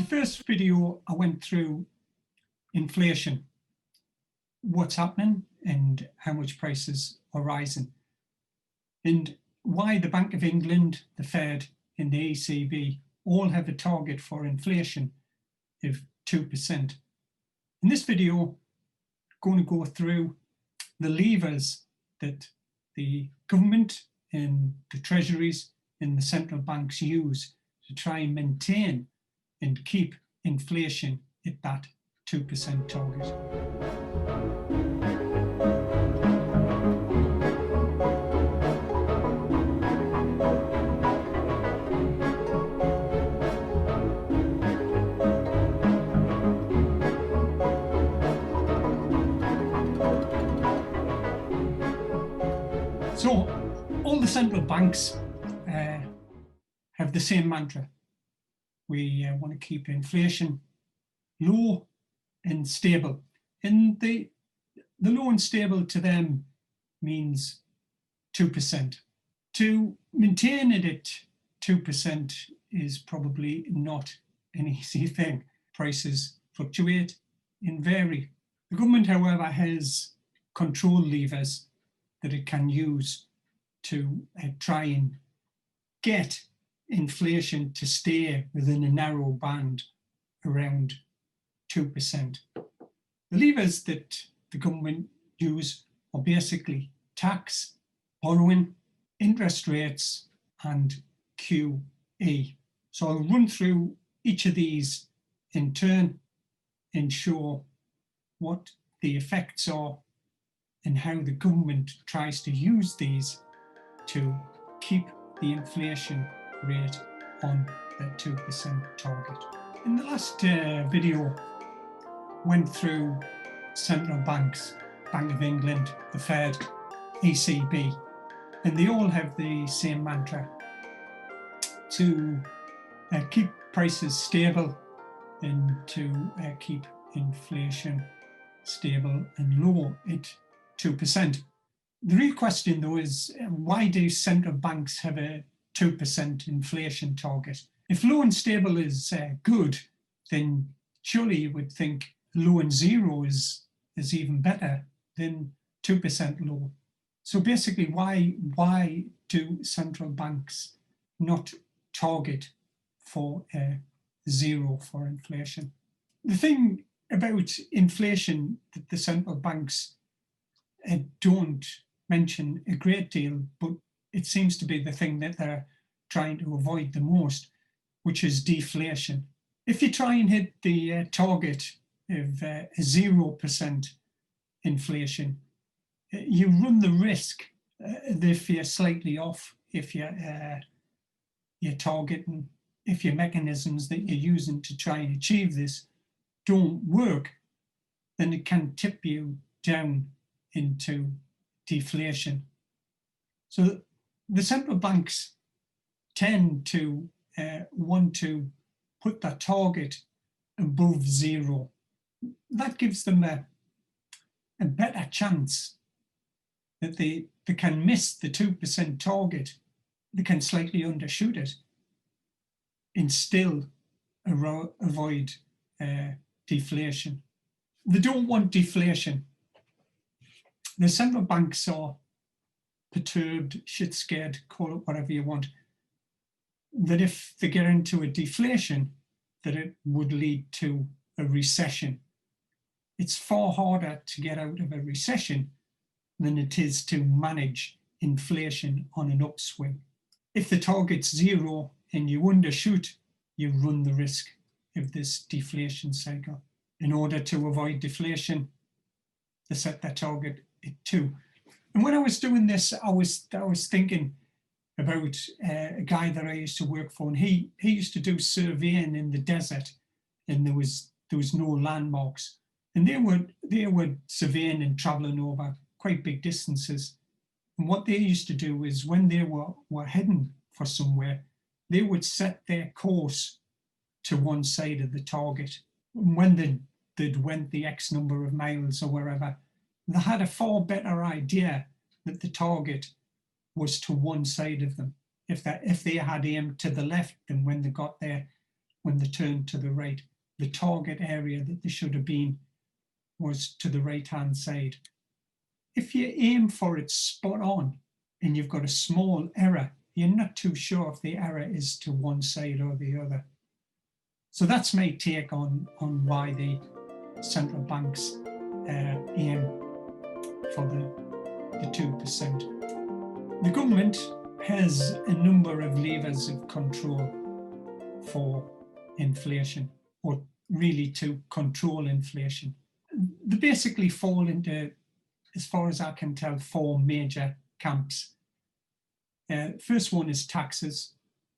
the first video, I went through inflation, what's happening and how much prices are rising, and why the Bank of England, the Fed and the ECB all have a target for inflation of 2%. In this video, I'm going to go through the levers that the government and the treasuries and the central banks use to try and maintain and keep inflation at that 2% target. So all the central banks have the same mantra. We want to keep inflation low and stable. And the low and stable to them means 2%. To maintain it at 2% is probably not an easy thing. Prices fluctuate and vary. The government, however, has control levers that it can use to try and get inflation to stay within a narrow band around 2%. The levers that the government use are basically tax, borrowing, interest rates and QE. So I'll run through each of these in turn and show what the effects are and how the government tries to use these to keep the inflation rate on the 2% target. In the last video, went through central banks, Bank of England, the Fed, ECB, and they all have the same mantra to keep prices stable and to keep inflation stable and low at 2%. The real question though is, why do central banks have a 2% inflation target? If low and stable is good, then surely you would think low and zero is even better than 2% low. So basically, why do central banks not target for zero for inflation? The thing about inflation that the central banks don't mention a great deal, but it seems to be the thing that they're trying to avoid the most, which is deflation. If you try and hit the target of 0% inflation, you run the risk that if you're slightly off, if you're targeting, if your mechanisms that you're using to try and achieve this don't work, then it can tip you down into deflation. So the central banks tend to want to put that target above zero. That gives them a better chance that they can miss the 2% target. They can slightly undershoot it and still avoid deflation. They don't want deflation. The central banks are perturbed, shit scared, call it whatever you want, that if they get into a deflation, that it would lead to a recession. It's far harder to get out of a recession than it is to manage inflation on an upswing. If the target's zero and you undershoot, you run the risk of this deflation cycle. In order to avoid deflation, they set their target at 2. And when I was doing this, I was thinking about a guy that I used to work for, and he used to do surveying in the desert, and there was no landmarks, and they were surveying and traveling over quite big distances. And what they used to do is, when they were heading for somewhere, they would set their course to one side of the target. And when they'd went the X number of miles or wherever, they had a far better idea that the target was to one side of them. If they had aimed to the left, then when they got there, when they turned to the right. The target area that they should have been was to the right-hand side. If you aim for it spot on and you've got a small error, you're not too sure if the error is to one side or the other. So that's my take on why the central banks aim for the 2%. The government has a number of levers of control for inflation, or really to control inflation. They basically fall into, as far as I can tell, 4 major camps. First one is taxes.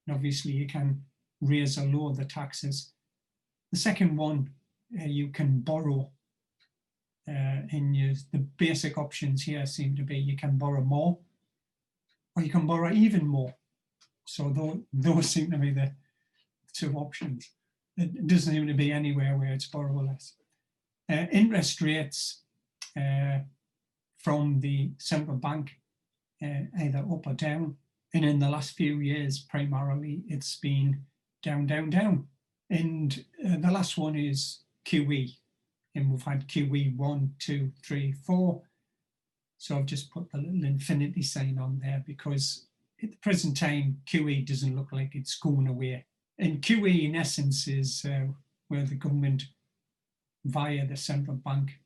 And obviously, you can raise or lower the taxes. The second one, you can borrow. The basic options here seem to be you can borrow more, or you can borrow even more. So those seem to be the 2 options. It doesn't seem to be anywhere where it's borrow less. Interest rates from the central bank, either up or down. And in the last few years, primarily, it's been down, down, down. And the last one is QE. And we've had QE 1, 2, 3, 4. So I've just put the little infinity sign on there because at the present time, QE doesn't look like it's going away. And QE, in essence, is where the government, via the central bank,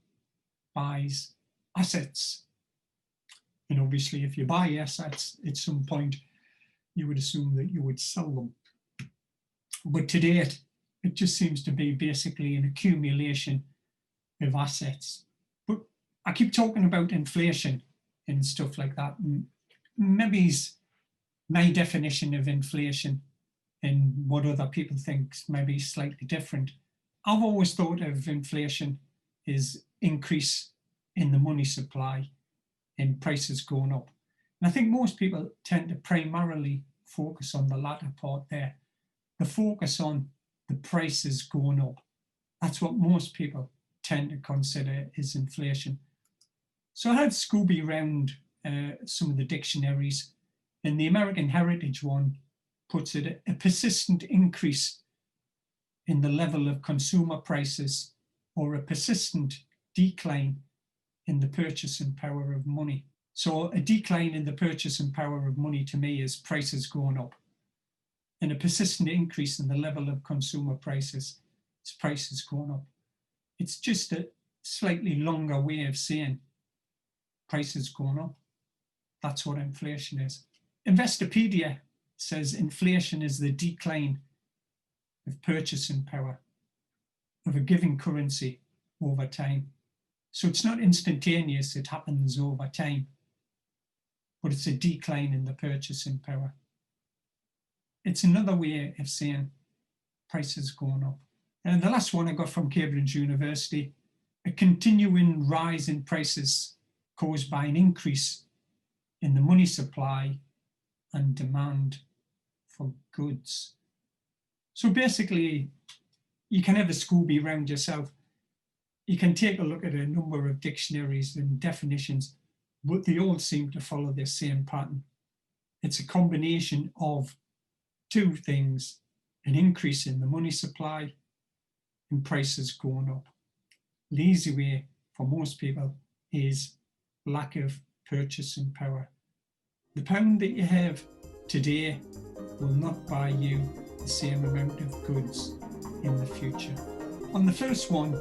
buys assets. And obviously, if you buy assets, at some point, you would assume that you would sell them. But to date, it just seems to be basically an accumulation of assets. But I keep talking about inflation and stuff like that. And maybe my definition of inflation and what other people think maybe slightly different. I've always thought of inflation as increase in the money supply and prices going up. And I think most people tend to primarily focus on the latter part there. The focus on the prices going up. That's what most people tend to consider as inflation. So I had Scooby round some of the dictionaries, and the American Heritage one puts it a persistent increase in the level of consumer prices or a persistent decline in the purchasing power of money. So a decline in the purchasing power of money to me is prices going up, and a persistent increase in the level of consumer prices is prices going up. It's just a slightly longer way of saying prices going up. That's what inflation is. Investopedia says inflation is the decline of purchasing power of a given currency over time. So it's not instantaneous, it happens over time, but it's a decline in the purchasing power. It's another way of saying prices going up. And the last one I got from Cambridge University, a continuing rise in prices caused by an increase in the money supply and demand for goods. So basically, you can have a Scooby round yourself. You can take a look at a number of dictionaries and definitions, but they all seem to follow the same pattern. It's a combination of 2 things, an increase in the money supply and prices going up. The easy way for most people is lack of purchasing power. The pound that you have today will not buy you the same amount of goods in the future. On the first one,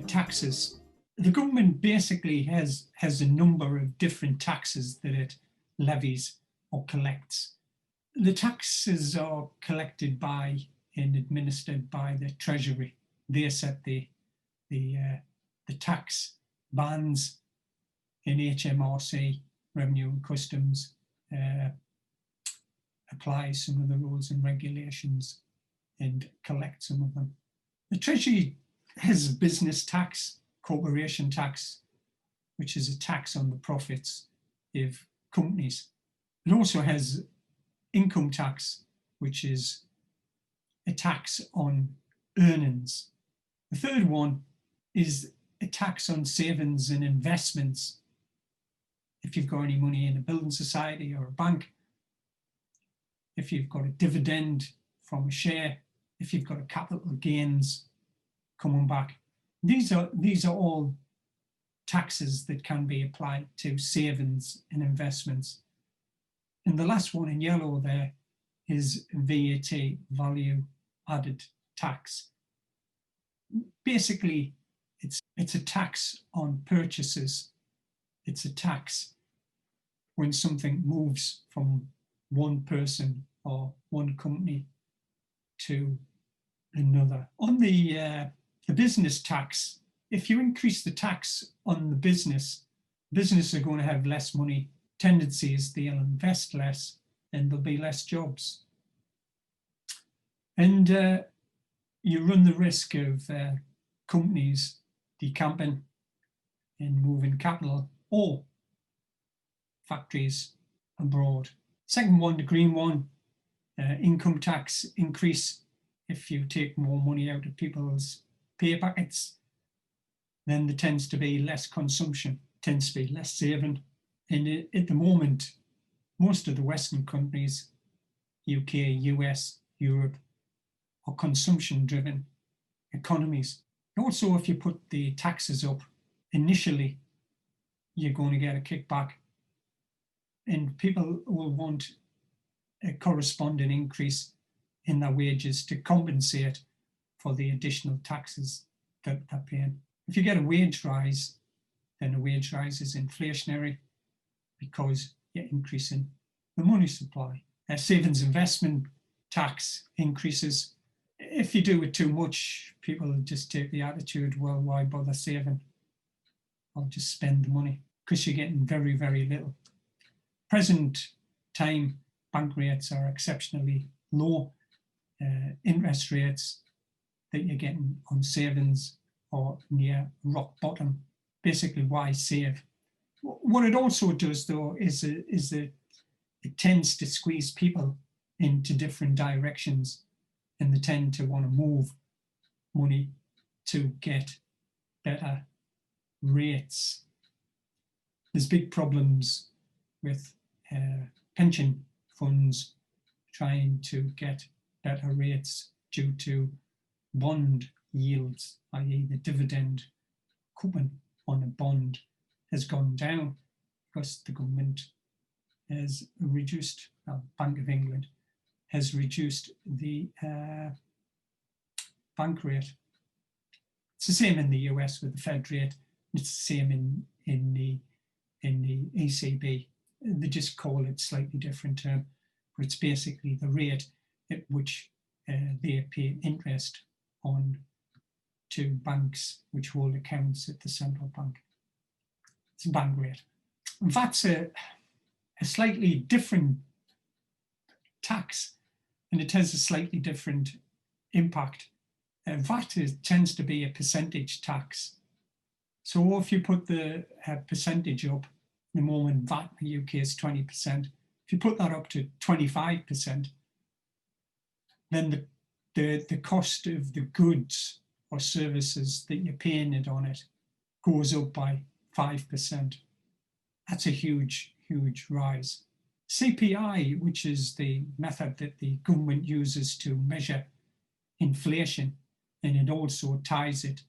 taxes. The government basically has a number of different taxes that it levies or collects. The taxes are collected by and administered by the Treasury. They set the tax bands in HMRC, Revenue and Customs, apply some of the rules and regulations and collect some of them. The Treasury has business tax, corporation tax, which is a tax on the profits of companies. It also has income tax, which is a tax on earnings. The third one is a tax on savings and investments. If you've got any money in a building society or a bank, if you've got a dividend from a share, if you've got a capital gains coming back. These are all taxes that can be applied to savings and investments. And the last one in yellow there is VAT, value added tax. Basically, it's a tax on purchases. It's a tax when something moves from one person or one company to another. On the business tax, if you increase the tax on the business are going to have less money. Tendency is they'll invest less and there'll be less jobs. And you run the risk of companies decamping and moving capital or factories abroad. Second one, the green one, income tax increase. If you take more money out of people's pay packets, then there tends to be less consumption, tends to be less saving. And at the moment, most of the Western countries, UK, US, Europe, are consumption-driven economies. Also, if you put the taxes up, initially, you're going to get a kickback and people will want a corresponding increase in their wages to compensate for the additional taxes that they're paying. If you get a wage rise, then the wage rise is inflationary because you're increasing the money supply. Savings investment tax increases. If you do it too much, people just take the attitude, well, why bother saving? I'll just spend the money, because you're getting very, very little. Present time, bank rates are exceptionally low. Interest rates that you're getting on savings are near rock bottom. Basically, why save? What it also does, though, is that it tends to squeeze people into different directions, and they tend to want to move money to get better rates. There's big problems with pension funds trying to get better rates due to bond yields, i.e. the dividend coupon on a bond has gone down because the government has reduced, Bank of England has reduced the bank rate. It's the same in the US with the Fed rate. It's the same in the ECB. They just call it slightly different term, but it's basically the rate at which they pay interest on to banks which hold accounts at the central bank. It's a bank rate. VAT's a slightly different tax, and it has a slightly different impact. VAT tends to be a percentage tax. So if you put the percentage up, the moment VAT in the UK is 20%, if you put that up to 25%, then the cost of the goods or services that you're paying it on it goes up by 5%. That's a huge, huge rise. CPI, which is the method that the government uses to measure inflation, and it also ties it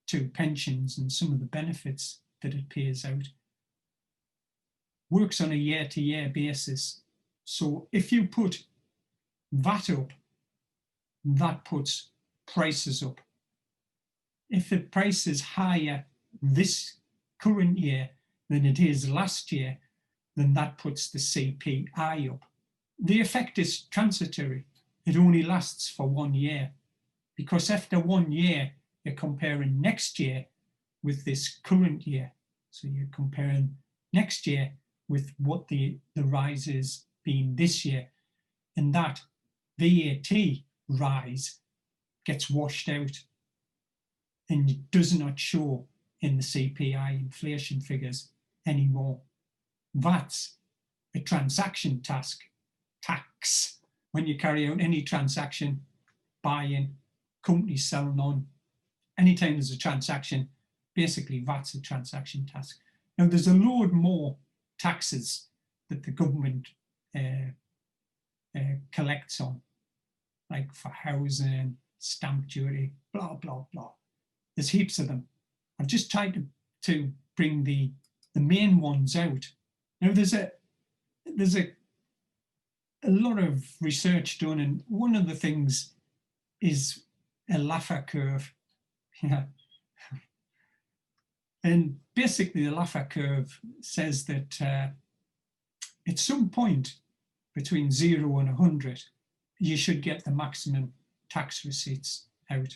to pensions and some of the benefits that it pays out, works on a year-to-year basis. So if you put VAT up, that puts prices up. If the price is higher this current year than it is last year, then that puts the CPI up. The effect is transitory. It only lasts for 1 year, because after 1 year, you're comparing next year with this current year. So you're comparing next year with what the rise is being this year. And that VAT rise gets washed out and it does not show in the CPI inflation figures anymore. VAT's a transaction tax. When you carry out any transaction, buying, companies selling on, anytime there's a transaction, basically VAT's a transaction tax. Now there's a load more taxes that the government collects on. like for housing, stamp duty, blah, blah, blah. There's heaps of them. I've just tried to bring the main ones out. Now there's a lot of research done, and one of the things is a Laffer curve. Yeah. And basically the Laffer curve says that at some point between 0 and 100, you should get the maximum tax receipts out.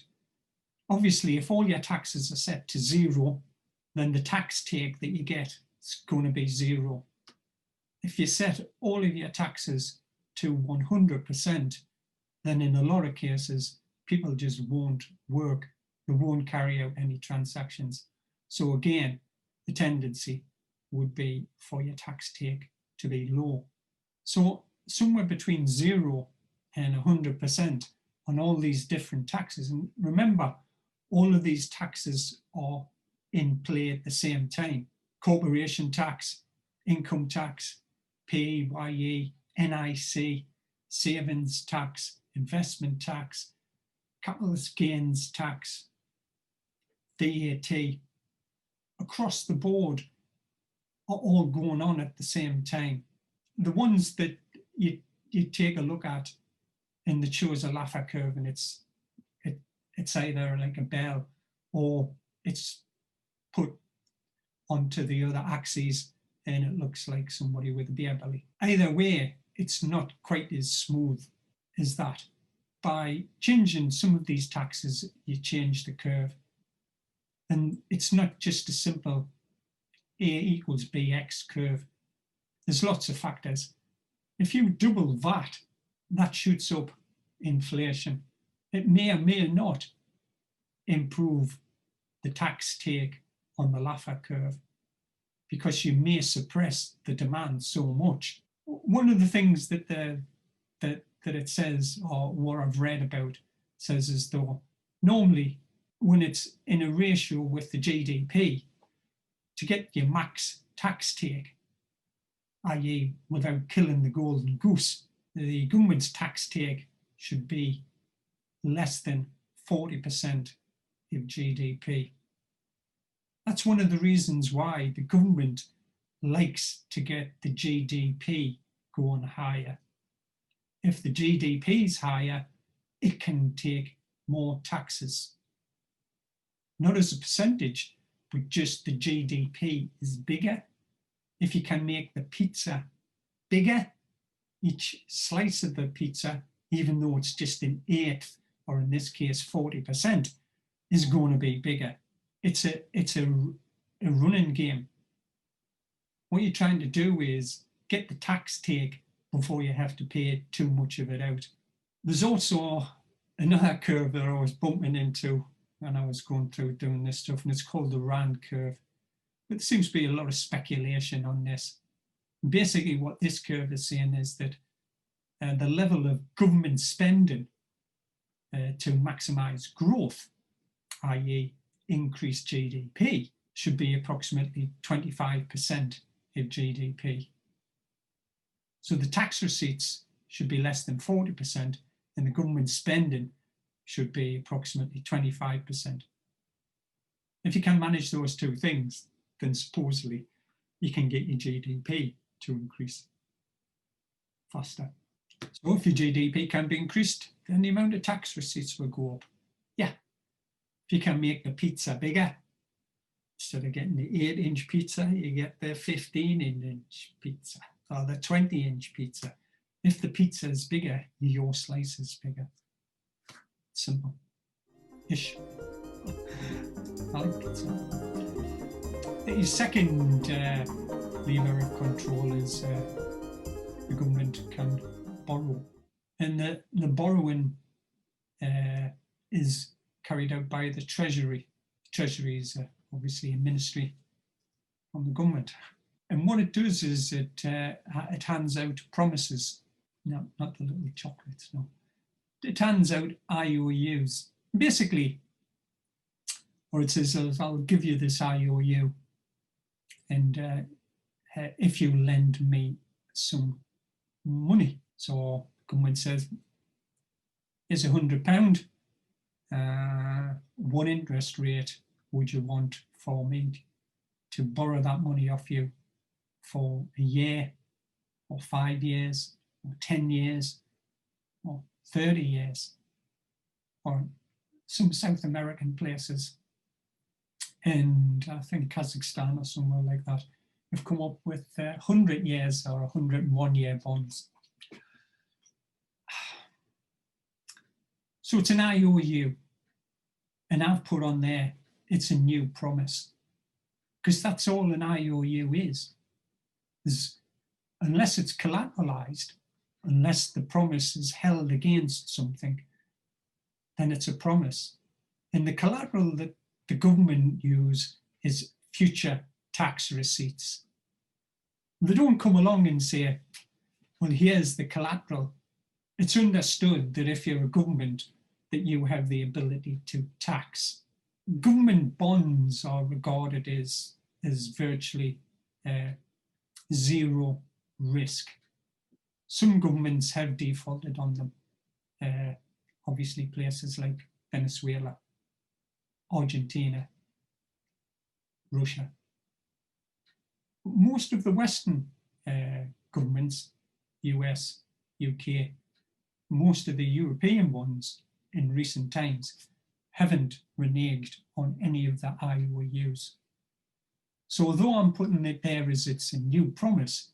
Obviously, if all your taxes are set to 0, then the tax take that you get is going to be 0. If you set all of your taxes to 100%, then in a lot of cases, people just won't work. They won't carry out any transactions. So again, the tendency would be for your tax take to be low. So somewhere between 0 and 100% on all these different taxes. And remember, all of these taxes are in play at the same time. Corporation tax, income tax, PAYE, NIC, savings tax, investment tax, capital gains tax, VAT, across the board are all going on at the same time. The ones that you take a look at and that shows a Laffer curve, and it's either like a bell or it's put onto the other axes and it looks like somebody with a beer belly. Either way, it's not quite as smooth as that. By changing some of these taxes, you change the curve. And it's not just a simple A equals BX curve. There's lots of factors. If you double VAT, that shoots up inflation. It may or may not improve the tax take on the Laffer curve because you may suppress the demand so much. One of the things that it says, or what I've read about, says is though normally when it's in a ratio with the GDP, to get your max tax take, i.e. without killing the golden goose, the government's tax take should be less than 40% of GDP. That's one of the reasons why the government likes to get the GDP going higher. If the GDP is higher, it can take more taxes. Not as a percentage, but just the GDP is bigger. If you can make the pizza bigger, each slice of the pizza, even though it's just an eighth, or in this case 40%, is going to be bigger. It's a running game. What you're trying to do is get the tax take before you have to pay too much of it out. There's also another curve that I was bumping into when I was going through doing this stuff, and it's called the Rand curve. But there seems to be a lot of speculation on this. Basically, what this curve is saying is that the level of government spending to maximise growth, i.e. increase GDP, should be approximately 25% of GDP. So the tax receipts should be less than 40%, and the government spending should be approximately 25%. If you can manage those two things, then supposedly you can get your GDP to increase faster. So if your GDP can be increased, then the amount of tax receipts will go up. Yeah. If you can make the pizza bigger, instead of getting the 8-inch pizza, you get the 15-inch pizza or the 20-inch pizza. If the pizza is bigger, your slice is bigger. Simple-ish. I like pizza. The second lever of control is the government can borrow. And the borrowing is carried out by the Treasury. The Treasury is obviously a ministry from the government. And what it does is it hands out promises. No, not the little chocolates, no. It hands out IOUs. Basically, or it says, I'll give you this IOU, and if you lend me some money. So government says, is £100. What interest rate would you want for me to borrow that money off you for a year, or 5 years, or 10 years, or 30 years, or some South American places, and I think Kazakhstan or somewhere like that, have come up with 100 years or 101 year bonds. So it's an IOU, and I've put on there, it's a new promise, because that's all an IOU is. Unless it's collateralized, unless the promise is held against something, then it's a promise. And the collateral that the government use is future tax receipts. They don't come along and say, well, here's the collateral. It's understood that if you're a government, that you have the ability to tax. Government bonds are regarded as virtually zero risk. Some governments have defaulted on them. Obviously places like Venezuela, Argentina, Russia. Most of the Western governments, US, UK, most of the European ones in recent times haven't reneged on any of the IOUs. So although I'm putting it there as it's a new promise,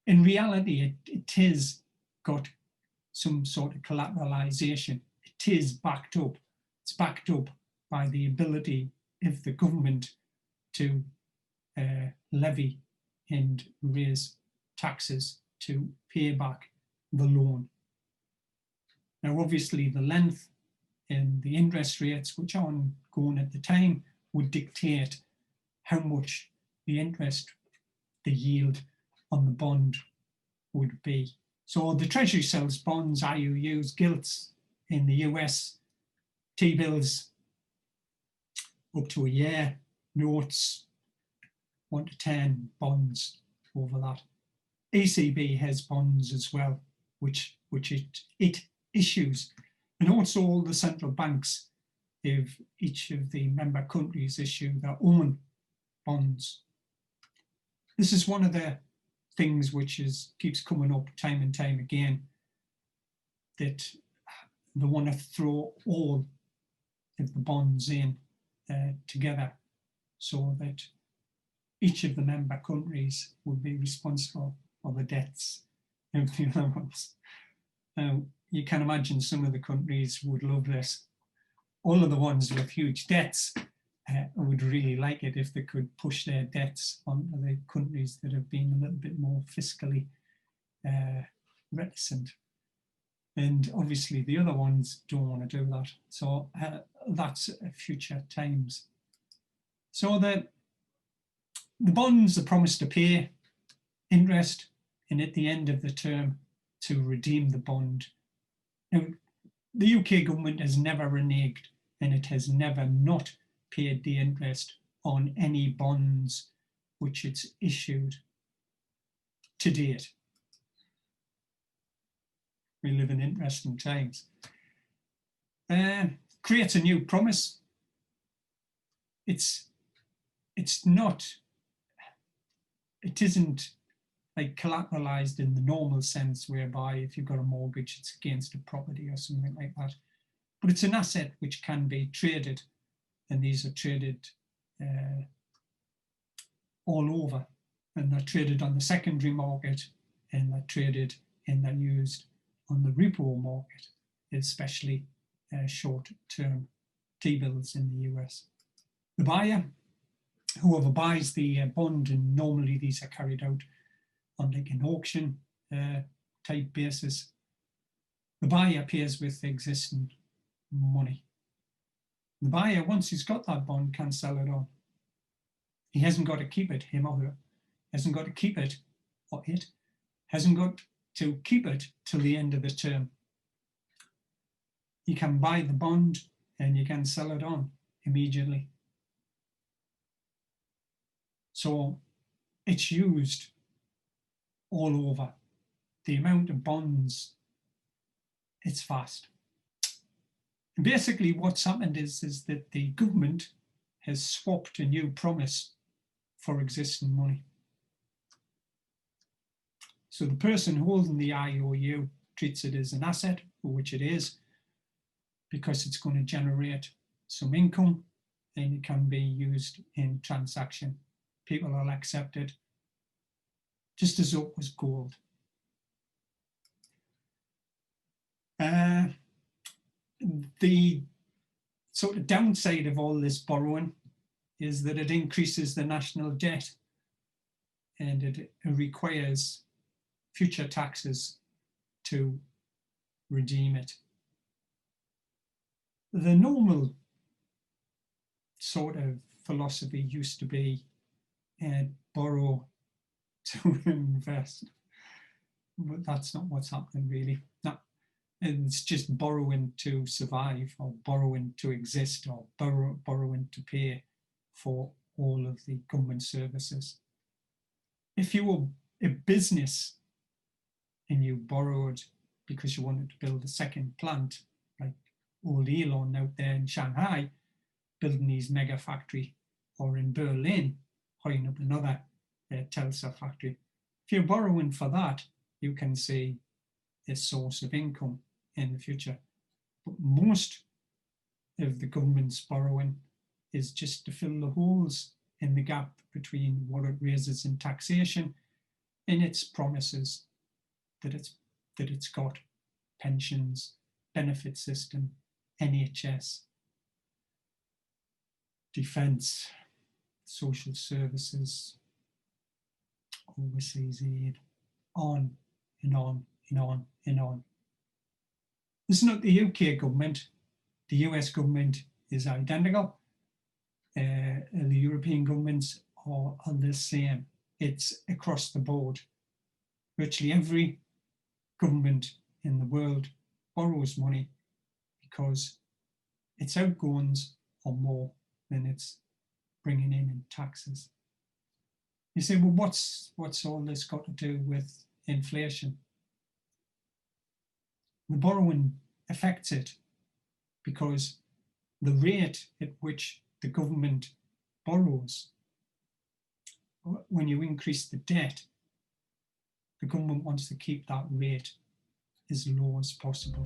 in reality it is got some sort of collateralization. It is backed up. It's backed up by the ability of the government to levy and raise taxes to pay back the loan. Now, obviously, the length and the interest rates which are ongoing at the time would dictate how much the interest, the yield on the bond would be. So the Treasury sells bonds, IOUs, gilts in the US, T-bills up to a year, notes 1 to 10, bonds over that. ECB has bonds as well, which it issues. And also all the central banks, if each of the member countries issue their own bonds. This is one of the things which keeps coming up time and time again, that they want to throw all of the bonds in together so that each of the member countries would be responsible for the debts of the other ones. Now, you can imagine some of the countries would love this. All of the ones with huge debts would really like it if they could push their debts onto the countries that have been a little bit more fiscally reticent. And obviously the other ones don't want to do that. So that's future times. So the bonds are promised to pay interest, and at the end of the term to redeem the bond. Now, the UK government has never reneged, and it has never not paid the interest on any bonds which it's issued to date. We live in interesting times. Creates a new promise. It isn't like collateralized in the normal sense, whereby if you've got a mortgage, it's against a property or something like that. But it's an asset which can be traded, and these are traded all over, and they're traded on the secondary market, and they're traded and they're used on the repo market, especially short-term T-bills in the US. The buyer, whoever buys the bond, and normally these are carried out on like an auction type basis, the buyer pays with existing money. The buyer, once he's got that bond, can sell it on. He hasn't got to keep it, him or her, hasn't got to keep it, or it, hasn't got to keep it till the end of the term. You can buy the bond and you can sell it on immediately. So it's used all over. The amount of bonds, it's vast. And basically what's happened is that the government has swapped a new promise for existing money. So the person holding the IOU treats it as an asset, which it is, because it's going to generate some income, and it can be used in transaction. People will accept it just as though it was gold. The sort of downside of all this borrowing is that it increases the national debt, and it requires future taxes to redeem it. The normal sort of philosophy used to be borrow to invest, but that's not what's happening really. No, it's just borrowing to survive, or borrowing to exist, or borrowing to pay for all of the government services. If you were a business and you borrowed because you wanted to build a second plant, like old Elon out there in Shanghai, building his mega factory, or in Berlin, putting up another Tesla factory. If you're borrowing for that, you can see a source of income in the future. But most of the government's borrowing is just to fill the holes in the gap between what it raises in taxation and its promises that it's got pensions, benefit system, NHS, defence, social services, overseas aid, on and on and on and on. This is not the UK government. The US government is identical. The European governments are the same. It's across the board. Virtually every government in the world borrows money because its outgoings are more than it's bringing in taxes. You say, well, what's all this got to do with inflation? The borrowing affects it because the rate at which the government borrows, when you increase the debt, the government wants to keep that rate as low as possible.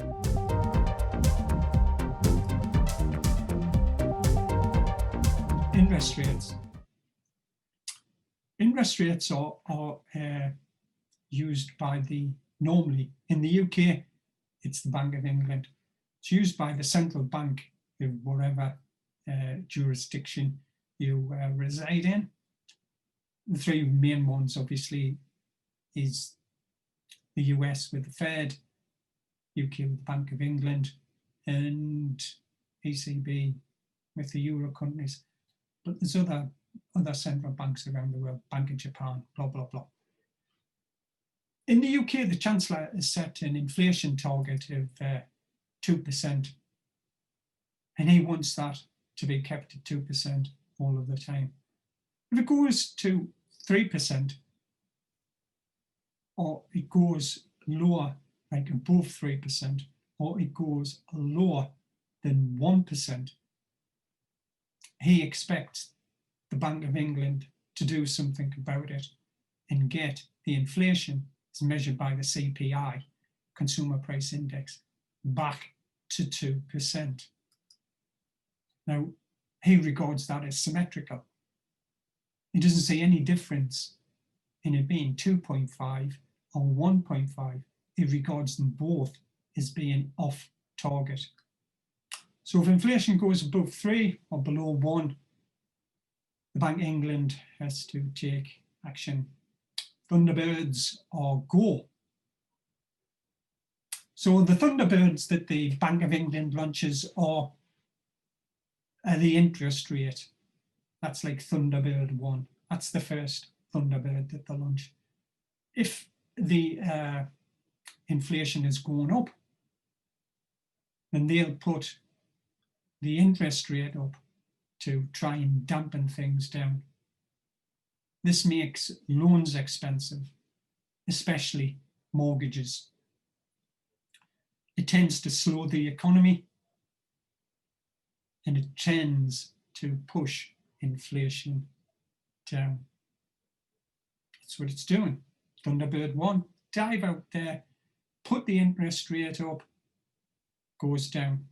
Interest rates. Interest rates are used by normally in the UK, it's the Bank of England. It's used by the central bank of whatever jurisdiction you reside in. The three main ones, obviously, is the US with the Fed, UK with the Bank of England, and ECB with the Euro countries. But there's other central banks around the world, Bank of Japan, blah, blah, blah. In the UK, the Chancellor has set an inflation target of 2%, and he wants that to be kept at 2% all of the time. If it goes to 3%, or it goes lower, like above 3%, or it goes lower than 1%, he expects the Bank of England to do something about it and get the inflation, as measured by the CPI, Consumer Price Index, back to 2%. Now, he regards that as symmetrical. He doesn't see any difference in it being 2.5 or 1.5. He regards them both as being off target. So if inflation goes above 3 or below 1, the Bank of England has to take action. Thunderbirds or go. So the Thunderbirds that the Bank of England launches are the interest rate. That's like Thunderbird 1. That's the first Thunderbird that they launch. If the inflation is going up, then they'll put the interest rate up to try and dampen things down. This makes loans expensive, especially mortgages. It tends to slow the economy and it tends to push inflation down. That's what it's doing. Thunderbird 1, dive out there, put the interest rate up, goes down.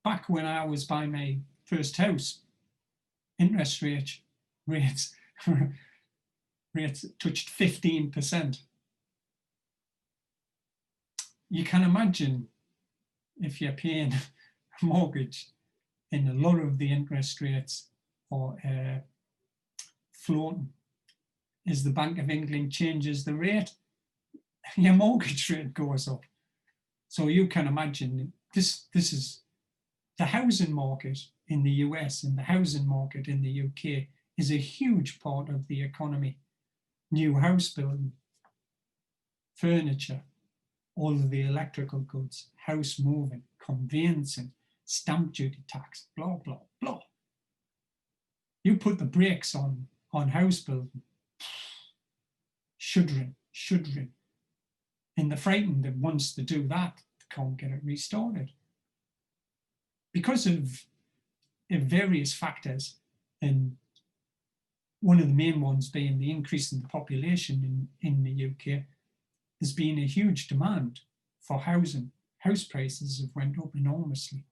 Back when I was buying my first house, interest rates touched 15%. You can imagine if you're paying a mortgage and a lot of the interest rates are floating, as the Bank of England changes the rate, your mortgage rate goes up. So you can imagine this is the housing market in the US and the housing market in the UK is a huge part of the economy. New house building, furniture, all of the electrical goods, house moving, conveyancing, stamp duty tax, blah, blah, blah. You put the brakes on house building, shuddering. And the frightened that wants to do that can't get it restarted. Because of various factors, and one of the main ones being the increase in the population in the UK, there's been a huge demand for housing. House prices have went up enormously.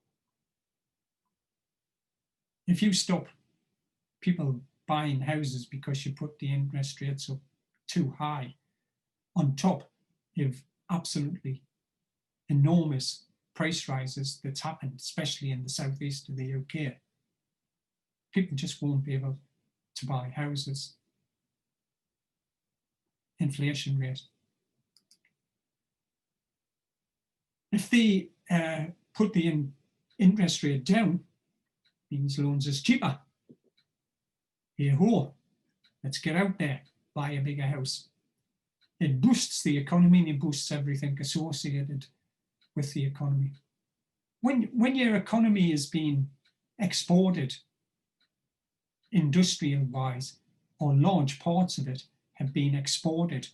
If you stop people buying houses because you put the interest rates up too high, on top of absolutely enormous price rises that's happened, especially in the southeast of the UK, people just won't be able to buy houses. Inflation rate. If they put the interest rate down, means loans is cheaper. Hey-ho, let's get out there, buy a bigger house. It boosts the economy and it boosts everything associated with the economy. When your economy is being exported, industrial-wise, or large parts of it have been exported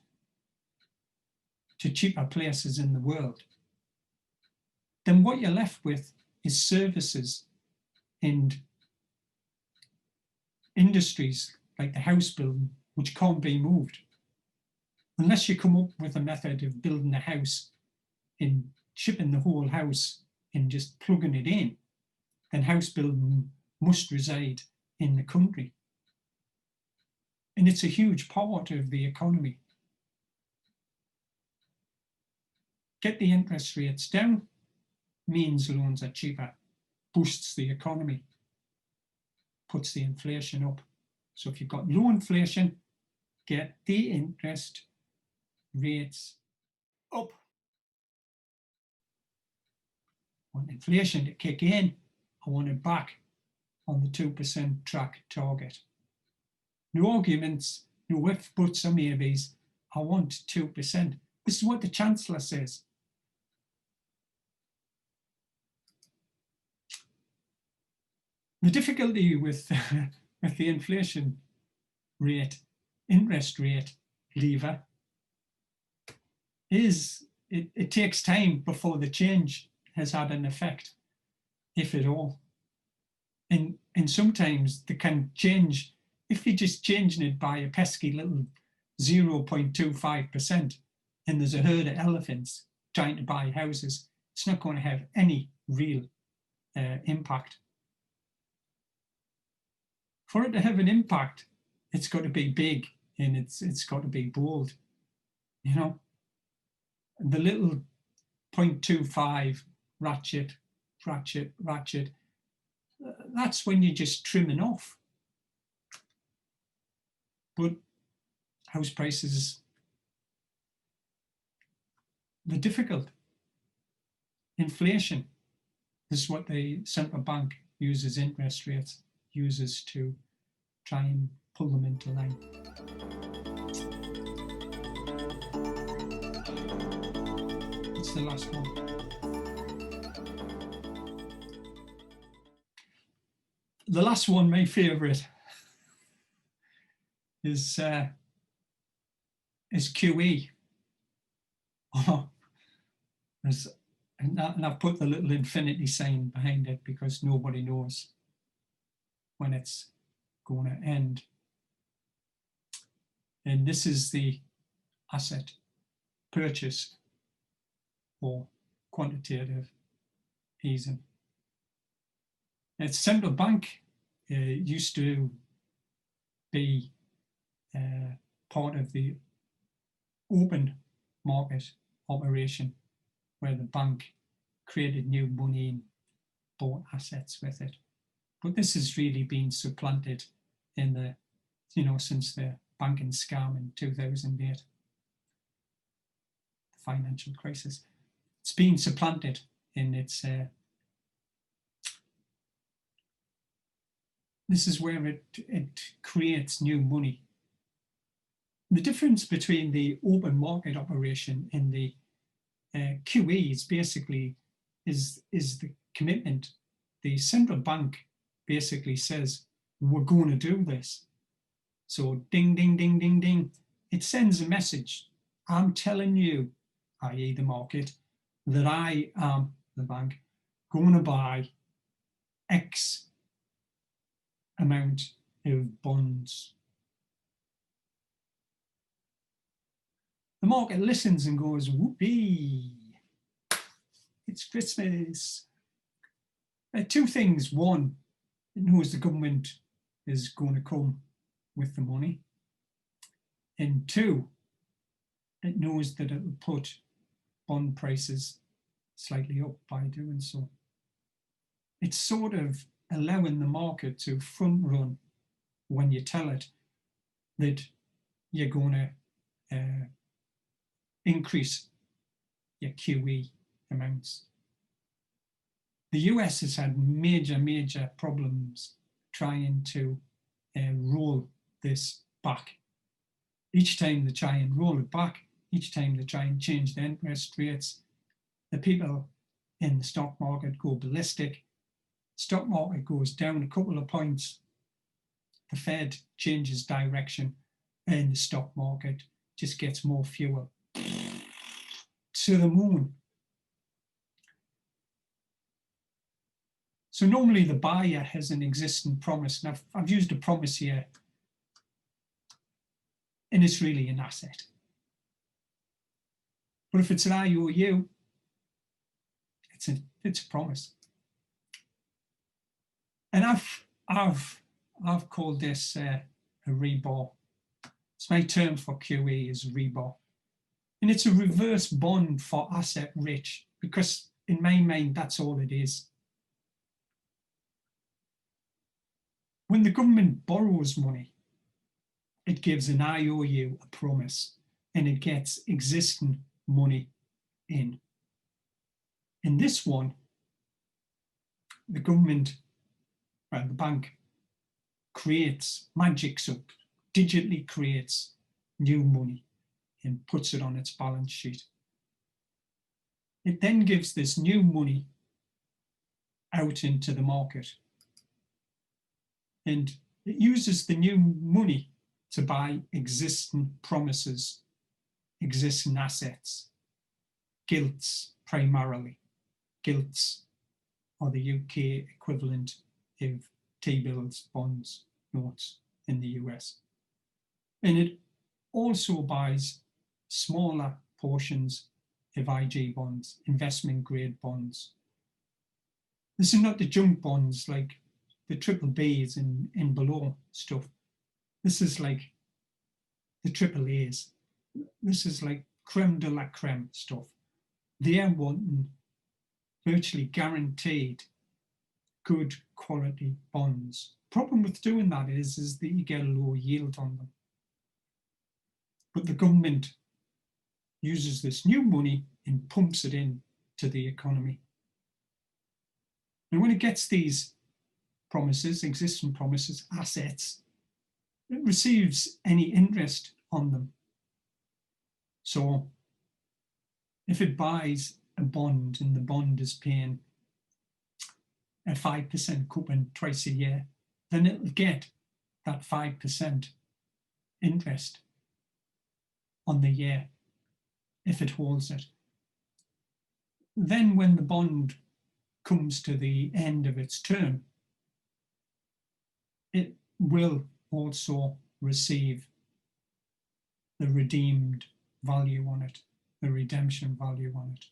to cheaper places in the world, then what you're left with is services and industries like the house building, which can't be moved. Unless you come up with a method of building a house and shipping the whole house and just plugging it in, then house building must reside in the country. And it's a huge part of the economy. Get the interest rates down, means loans are cheaper, boosts the economy, puts the inflation up. So if you've got low inflation, get the interest rates up. I want inflation to kick in, I want it back on the 2% track target. No arguments, no ifs, buts or maybes. I want 2%. This is what the Chancellor says. The difficulty with the inflation rate, interest rate lever is it takes time before the change has had an effect, if at all. And sometimes they can change, if you're just changing it by a pesky little 0.25% and there's a herd of elephants trying to buy houses, it's not going to have any real impact. For it to have an impact, it's got to be big and it's got to be bold. You know, the little 0.25 ratchet, that's when you're just trimming off. But house prices, they're difficult. Inflation is what the central bank uses interest rates, uses to try and pull them into line. It's the last one. The last one, my favorite, is QE. As And I've put the little infinity sign behind it because nobody knows when it's going to end. And this is the asset purchase or quantitative easing. Its central bank used to be part of the open market operation where the bank created new money and bought assets with it. But this has really been supplanted in the, since the banking scam in 2008, the financial crisis. It's been supplanted in its, this is where it creates new money. The difference between the open market operation and the QE is basically is the commitment. The central bank basically says, we're going to do this. So ding, ding, ding, ding, ding. It sends a message. I'm telling you, i.e. the market, that I am, the bank, going to buy X amount of bonds. The market listens and goes, whoopee, it's Christmas. Two things. One, it knows the government is going to come with the money. And two, it knows that it will put bond prices slightly up by doing so. It's sort of allowing the market to front run when you tell it that you're going to increase your QE amounts. The US has had major problems trying to roll this back. Each time they try and roll it back, each time they try and change the interest rates, the people in the stock market go ballistic. Stock market goes down a couple of points. The Fed changes direction and the stock market just gets more fuel to the moon. So normally the buyer has an existing promise. And I've used a promise here, and it's really an asset. But if it's an IOU, it's a promise. And I've called this a ReBAR. It's my term for QE is ReBAR. And it's a reverse bond for asset rich, because in my mind, that's all it is. When the government borrows money, it gives an IOU a promise, and it gets existing money in. In this one, the government, well, the bank creates, magics up, digitally creates new money and puts it on its balance sheet. It then gives this new money out into the market. And it uses the new money to buy existing promises, existing assets, gilts primarily. Gilts are the UK equivalent of T-bills, bonds, notes in the US. And it also buys smaller portions of IG bonds, investment grade bonds. This is not the junk bonds like the triple Bs and below stuff. This is like the triple As. This is like creme de la creme stuff. They are wanting virtually guaranteed good quality bonds. Problem with doing that is that you get a low yield on them. But the government uses this new money and pumps it in to the economy. And when it gets these promises, existing promises, assets, it receives any interest on them. So if it buys a bond and the bond is paying a 5% coupon twice a year, then it'll get that 5% interest on the year if it holds it. then when the bond comes to the end of its term, it will also receive the redeemed value on it, the redemption value on it.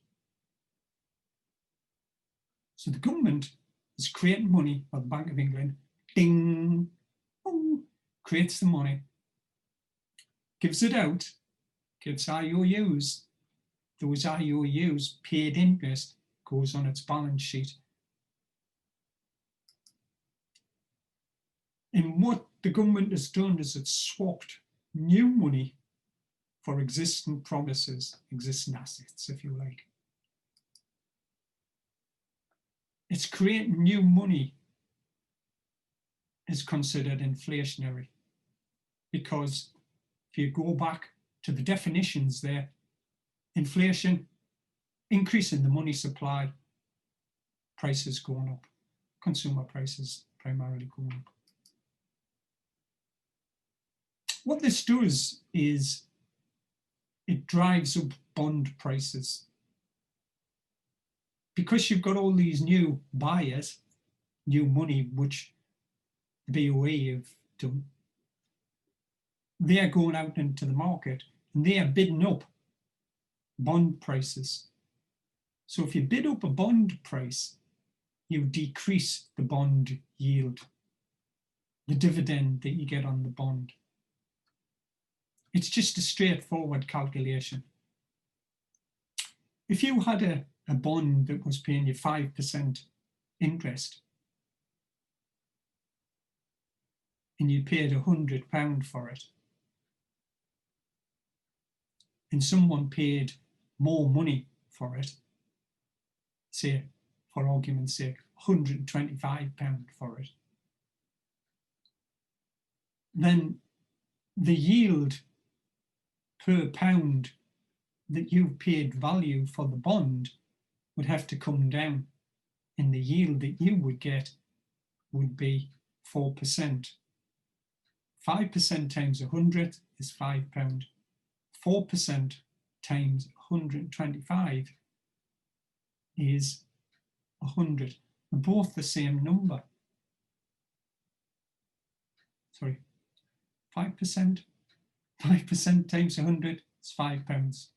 So the government is creating money for the Bank of England, ding, boom, creates the money, gives it out, gives IOUs, those IOUs paid interest goes on its balance sheet. And what the government has done is it's swapped new money for existing promises, existing assets, if you like. It's creating new money is considered inflationary, because if you go back to the definitions there, inflation, increase in the money supply, prices going up, consumer prices primarily going up. What this does is it drives up bond prices. Because you've got all these new buyers, new money, which the BOE have done, they're going out into the market and they are bidding up bond prices. So if you bid up a bond price, you decrease the bond yield, the dividend that you get on the bond. It's just a straightforward calculation. If you had a bond that was paying you 5% interest and you paid £100 for it, and someone paid more money for it, say, for argument's sake, £125 for it, then the yield per pound that you've paid value for the bond would have to come down, and the yield that you would get would be 4%. 5% times 100 is £5. 4% times 125 is 100. They're both the same number. Sorry, 5%. 5% times 100 is £5.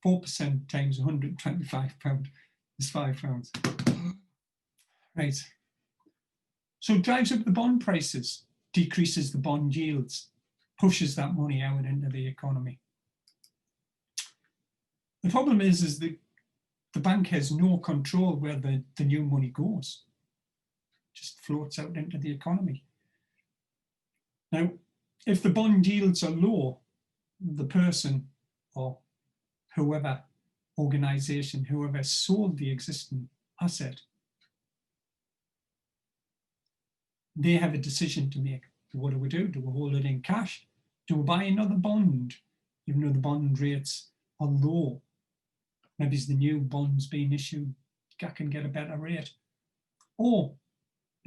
4% times £125 is £5. Right. So it drives up the bond prices, decreases the bond yields, pushes that money out into the economy. The problem is that the bank has no control where the new money goes. It just floats out into the economy. Now, if the bond yields are low, the person or whoever organization, whoever sold the existing asset, they have a decision to make. What do we do? Do we hold it in cash? Do we buy another bond, even though the bond rates are low? Maybe it's the new bonds being issued, I can get a better rate. Or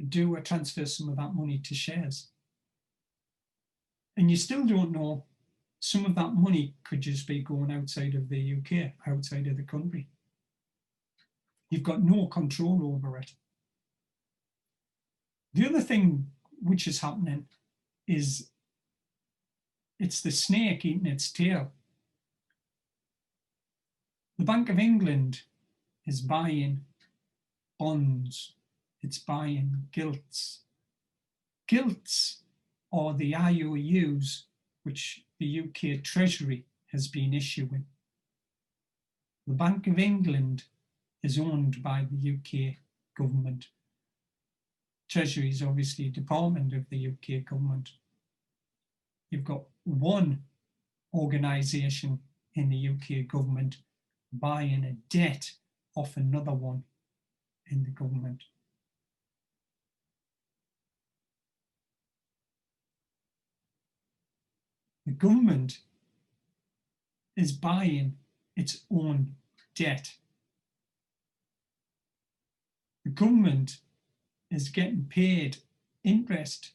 do I transfer some of that money to shares? And you still don't know, some of that money could just be going outside of the UK, outside of the country. You've got no control over it. The other thing which is happening is it's the snake eating its tail. The Bank of England is buying bonds, it's buying gilts. Gilts are the IOUs which the UK Treasury has been issuing. The Bank of England is owned by the UK government. Treasury is obviously a department of the UK government. You've got one organisation in the UK government buying a debt off another one in the government. The government is buying its own debt. The government is getting paid interest.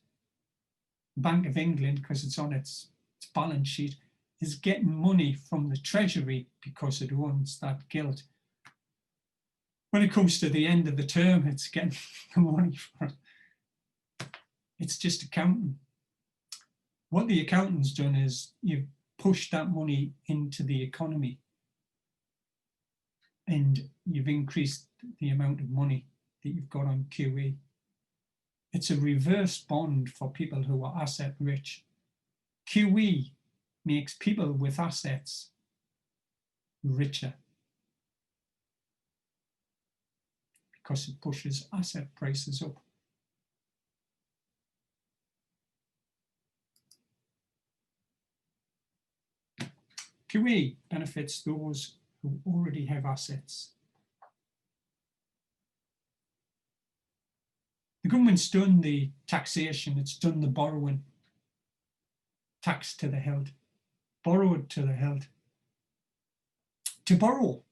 Bank of England, because it's on its balance sheet, is getting money from the Treasury because it owns that gilt. when it comes to the end of the term, it's getting the money for it. It's just accounting. What the accountant's done is you've pushed that money into the economy and you've increased the amount of money that you've got on QE. It's a reverse bond for people who are asset rich. QE makes people with assets richer because it pushes asset prices up. QE benefits those who already have assets. The government's done the taxation, it's done the borrowing. Tax to the hilt, borrowed to the hilt. To borrow,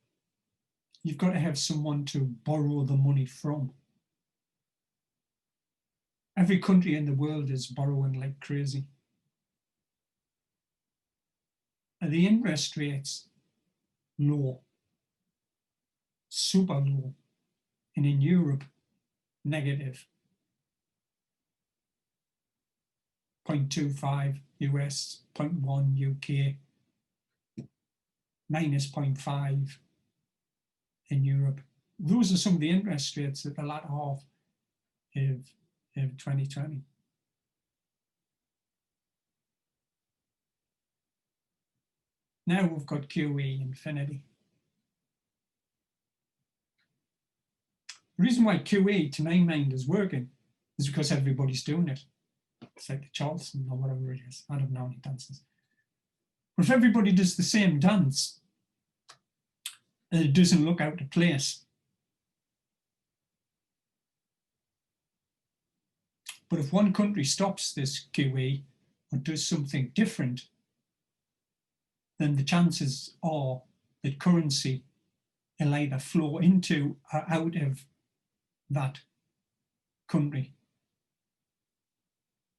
you've got to have someone to borrow the money from. Every country in the world is borrowing like crazy. And the interest rates low, super low, and in Europe, negative. 0.25 US, 0.1 UK, minus 0.5 in Europe. Those are some of the interest rates at the latter half of 2020. Now we've got QE infinity. The reason why QE, to my mind, is working is because everybody's doing it. It's like the Charleston or whatever it is. I don't know any dances. But if everybody does the same dance, and it doesn't look out of place. But if one country stops this QE or does something different, then the chances are that currency will either flow into or out of that country.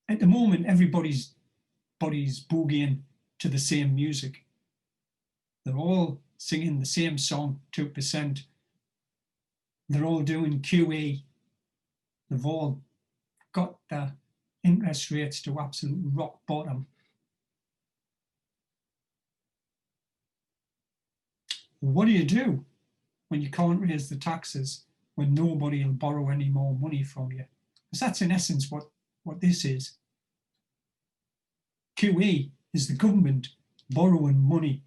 At the moment, everybody's body's boogieing to the same music. They're all singing the same song, 2%. They're all doing QE. They've all got the interest rates to absolute rock bottom. What do you do when you can't raise the taxes, when nobody will borrow any more money from you? Because that's in essence what this is. QE is the government borrowing money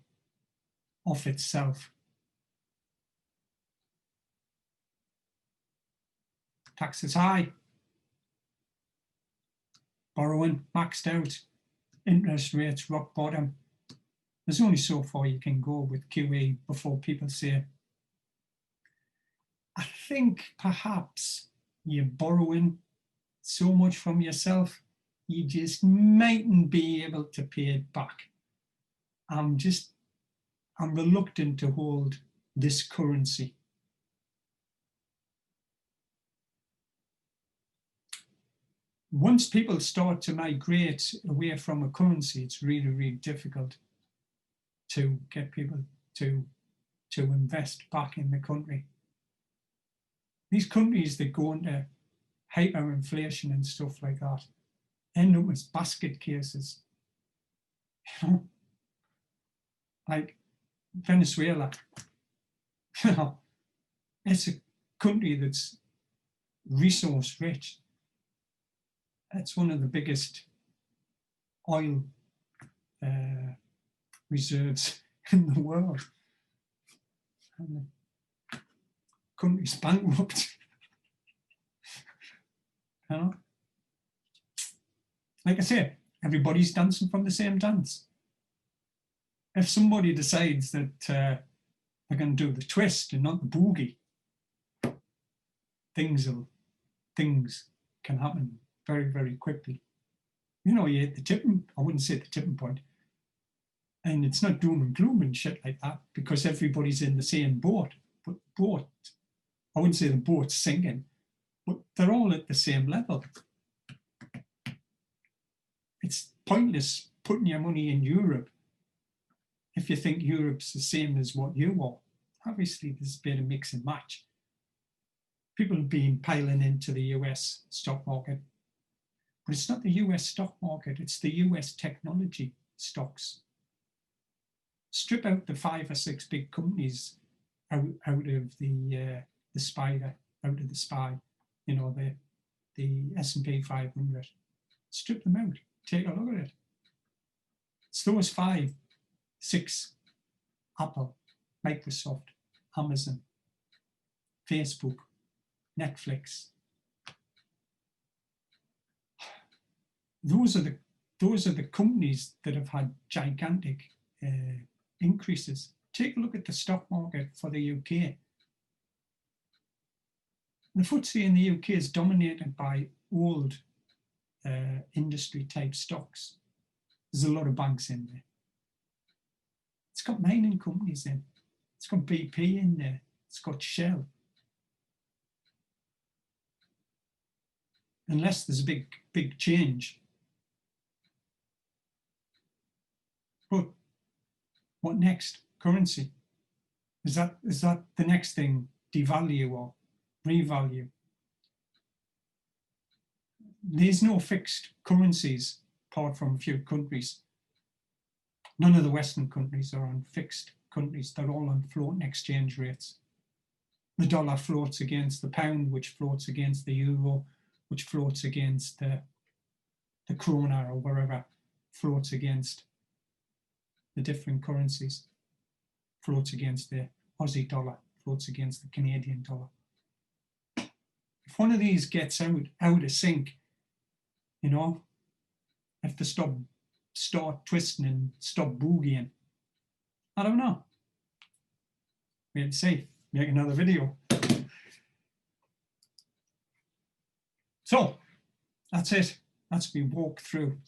off itself. Taxes high, borrowing maxed out, interest rates rock bottom. There's only so far you can go with QE before people say, I think perhaps you're borrowing so much from yourself, you just mightn't be able to pay it back. I'm reluctant to hold this currency. Once people start to migrate away from a currency, it's really, really difficult to get people to invest back in the country. These countries that go into hyperinflation and stuff like that end up with basket cases. You know, like Venezuela. You know, it's a country that's resource rich. It's one of the biggest oil reserves in the world. And the country's bankrupt. You know? Like I say, everybody's dancing from the same dance. If somebody decides that they're going to do the twist and not the boogie, things can happen very, very quickly. You know, you hit the tipping, I wouldn't say the tipping point, and it's not doom and gloom and shit like that because everybody's in the same boat. But I wouldn't say the boat's sinking, but they're all at the same level. It's pointless putting your money in Europe if you think Europe's the same as what you are. Obviously, there's a bit of mix and match, people have been piling into the US stock market. But it's not the US stock market, it's the US technology stocks. Strip out the 5 or 6 big companies out of the spider, out of the spy, you know, the S&P 500. Strip them out, take a look at it. It's those 5, 6, Apple, Microsoft, Amazon, Facebook, Netflix. Those are the companies that have had gigantic increases. Take a look at the stock market for the UK. The FTSE in the UK is dominated by old industry type stocks. There's a lot of banks in there. It's got mining companies in. It's got BP in there. It's got Shell. Unless there's a big change. But what next? Currency. Is that the next thing? Devalue or revalue? There's no fixed currencies apart from a few countries. None of the Western countries are on fixed countries. They're all on floating exchange rates. The dollar floats against the pound, which floats against the euro, which floats against the krona or wherever, floats against the different currencies, floats against the Aussie dollar, floats against the Canadian dollar. If one of these gets out of sync, you know, if they start twisting and stop boogieing, I don't know. Wait and see, make another video. So that's it. That's been walked through